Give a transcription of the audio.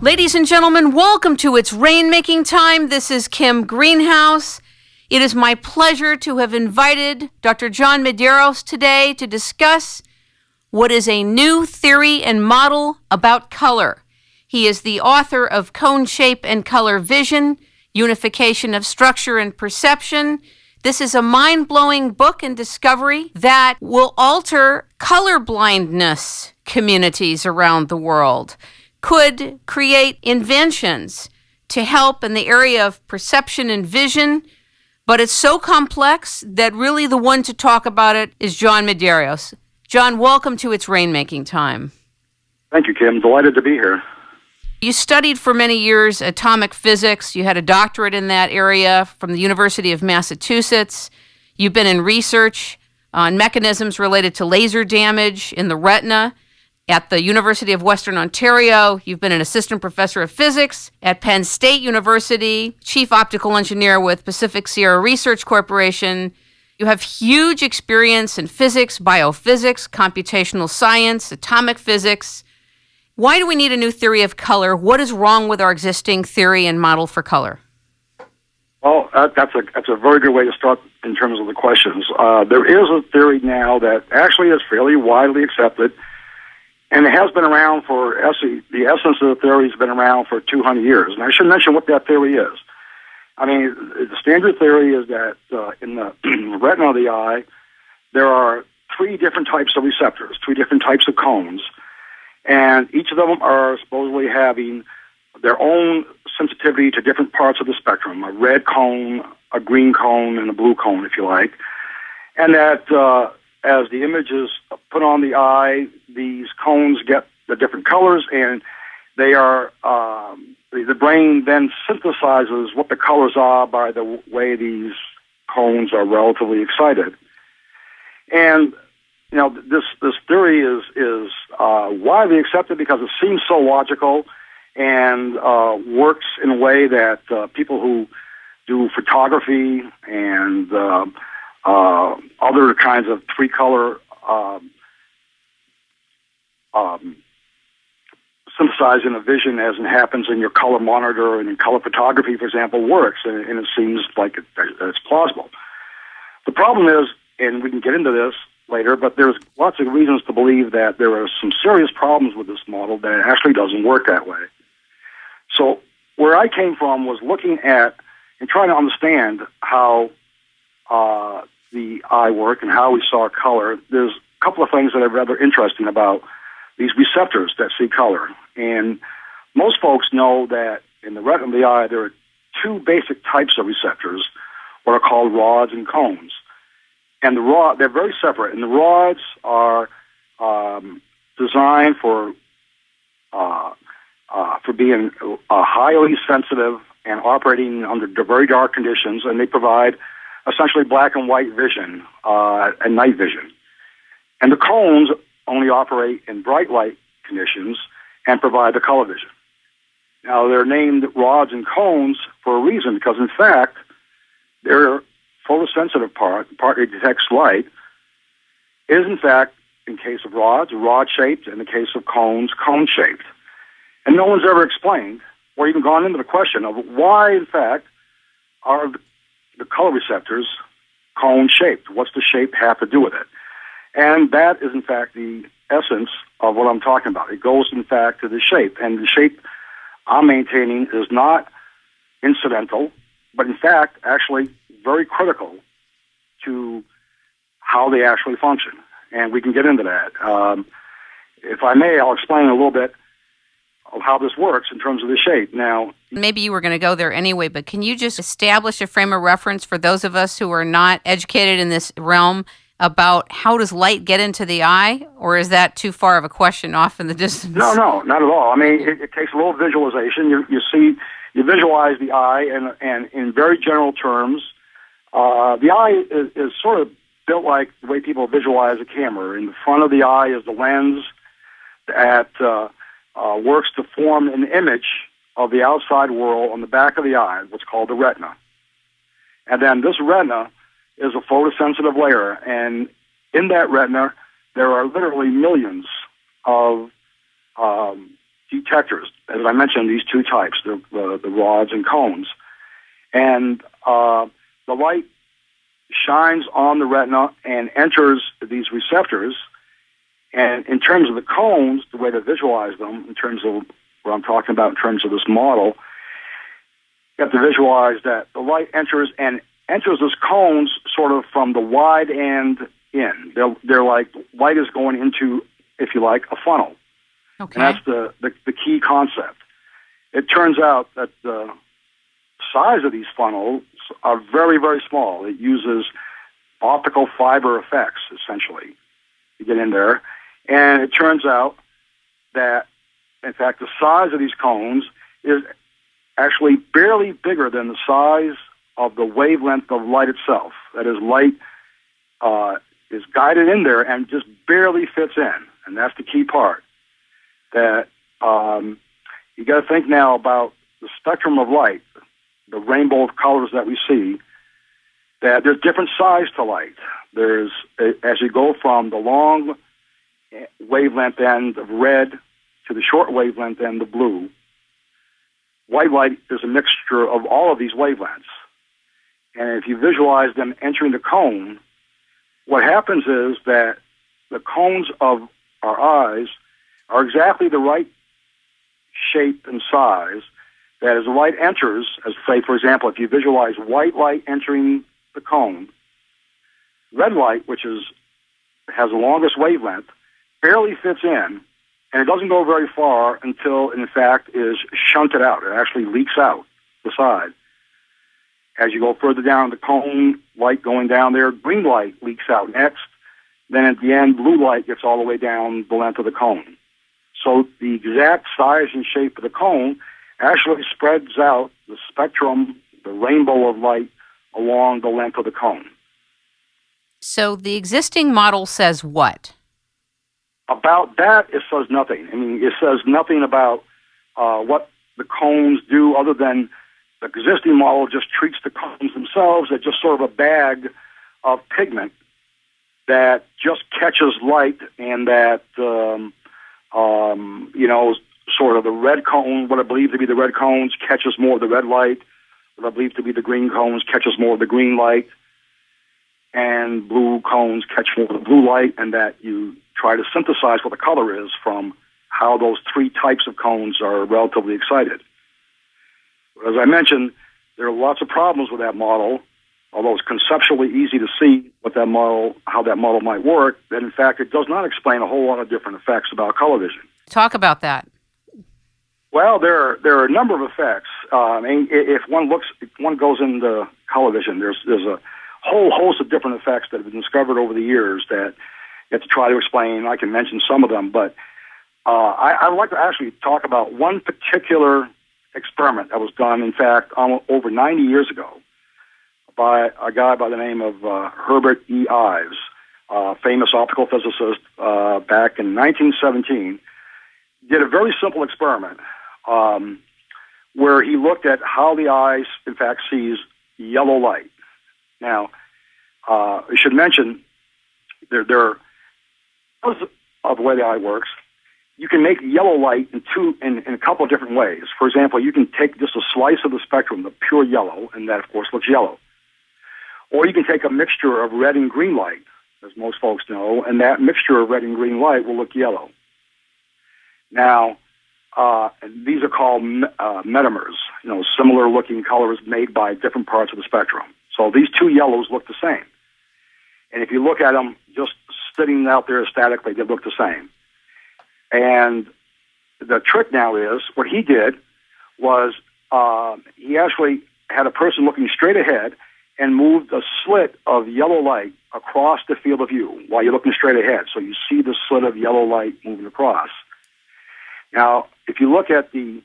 Ladies and gentlemen, welcome to It's Rainmaking Time. This is Kim Greenhouse. It is my pleasure to have invited Dr. John Medeiros today to discuss what is a new theory and model about color. He is the author of Cone Shape and Color Vision, Unification of Structure and Perception. This is a mind-blowing book and discovery that will alter colorblindness communities around the world, could create inventions to help in the area of perception and vision, but it's so complex that really the one to talk about it is John Medeiros. John, welcome to It's Rainmaking Time. Thank you, Kim. Delighted to be here. You studied for many years atomic physics. You had a doctorate in that area from the University of Massachusetts. You've been in research on mechanisms related to laser damage in the retina at the University of Western Ontario. You've been an assistant professor of physics at Penn State University, chief optical engineer with Pacific Sierra Research Corporation. You have huge experience in physics, biophysics, computational science, atomic physics. Why do we need a new theory of color? What is wrong with our existing theory and model for color? Well, that's a very good way to start in terms of the questions. There is a theory now that actually is fairly widely accepted, and it has been around for, the essence of the theory has been around for 200 years. And I should mention what that theory is. I mean, the standard theory is that in the retina of the eye, there are three different types of receptors, three different types of cones, and each of them are supposedly having their own sensitivity to different parts of the spectrum, a red cone, a green cone, and a blue cone, if you like. And that as the image is put on the eye, these cones get the different colors, and they are the brain then synthesizes what the colors are by the way these cones are relatively excited. And you know, this theory is widely accepted because it seems so logical and works in a way that people who do photography and other kinds of three-color synthesizing of vision, as it happens in your color monitor and in color photography, for example, works, and it seems like it's plausible. The problem is, and we can get into this later, but there's lots of reasons to believe that there are some serious problems with this model, that it actually doesn't work that way. So where I came from was looking at and trying to understand how the eye worked and how we saw color. There's a couple of things that are rather interesting about these receptors that see color. And most folks know that in the retina of the eye, there are two basic types of receptors, what are called rods and cones. And they're very separate. And the rods are designed for being highly sensitive and operating under very dark conditions, and they provide essentially black and white vision and night vision. And the cones only operate in bright light conditions and provide the color vision. Now, they're named rods and cones for a reason, because in fact, their photosensitive part that detects light, is in fact, in case of rods, rod-shaped, in the case of cones, cone-shaped. And no one's ever explained or even gone into the question of why, in fact, are the color receptors cone-shaped? What's the shape have to do with it? And that is, in fact, the essence of what I'm talking about. It goes, in fact, to the shape. And the shape I'm maintaining is not incidental, but, in fact, actually very critical to how they actually function. And we can get into that. If I may, I'll explain a little bit of how this works in terms of the shape. Now, maybe you were going to go there anyway, but can you just establish a frame of reference for those of us who are not educated in this realm about how does light get into the eye, or is that too far of a question off in the distance? No, not at all. I mean, it takes a little visualization. You visualize the eye, and in very general terms, the eye is sort of built like the way people visualize a camera. In the front of the eye is the lens that works to form an image of the outside world on the back of the eye, what's called the retina. And then this retina is a photosensitive layer, and in that retina, there are literally millions of detectors. As I mentioned, these two types, the rods and cones. And the light shines on the retina and enters these receptors. And in terms of the cones, the way to visualize them, in terms of what I'm talking about in terms of this model, you have to visualize that the light enters those cones sort of from the wide end in. They're like light is going into, if you like, a funnel. Okay. And that's the key concept. It turns out that the size of these funnels are very, very small. It uses optical fiber effects, essentially, to get in there. And it turns out that, in fact, the size of these cones is actually barely bigger than the size of the wavelength of light itself. That is, light is guided in there and just barely fits in. And that's the key part. That you got to think now about the spectrum of light, the rainbow of colors that we see, that there's different size to light. There's, as you go from the long wavelength end of red to the short wavelength end of blue, white light is a mixture of all of these wavelengths. And if you visualize them entering the cone, what happens is that the cones of our eyes are exactly the right shape and size that as the light enters, as say, for example, if you visualize white light entering the cone, red light, which has the longest wavelength, barely fits in, and it doesn't go very far until, in fact, is shunted out. It actually leaks out the side. As you go further down the cone, light going down there, green light leaks out next. Then at the end, blue light gets all the way down the length of the cone. So the exact size and shape of the cone actually spreads out the spectrum, the rainbow of light, along the length of the cone. So the existing model says what? About that, it says nothing. I mean, it says nothing about what the cones do other than the existing model just treats the cones themselves as just sort of a bag of pigment that just catches light, and that, sort of the red cone, what I believe to be the red cones, catches more of the red light. What I believe to be the green cones catches more of the green light. And blue cones catch more of the blue light, and that you try to synthesize what the color is from how those three types of cones are relatively excited. As I mentioned, there are lots of problems with that model, although it's conceptually easy to see how that model might work, that in fact it does not explain a whole lot of different effects about color vision. Talk about that. Well, there are a number of effects. If one goes into color vision, there's a whole host of different effects that have been discovered over the years that you have to try to explain. I can mention some of them, but I would like to actually talk about one particular experiment that was done, in fact, over 90 years ago by a guy by the name of Herbert E. Ives, a famous optical physicist back in 1917, did a very simple experiment where he looked at how the eye, in fact, sees yellow light. Now, I should mention, there because of the way the eye works, you can make yellow light in a couple of different ways. For example, you can take just a slice of the spectrum, the pure yellow, and that, of course, looks yellow. Or you can take a mixture of red and green light, as most folks know, and that mixture of red and green light will look yellow. Now, these are called metamers, similar-looking colors made by different parts of the spectrum. So these two yellows look the same. And if you look at them just sitting out there statically, they look the same. And the trick now is, what he did was he actually had a person looking straight ahead and moved a slit of yellow light across the field of view while you're looking straight ahead. So you see the slit of yellow light moving across. Now, if you look at the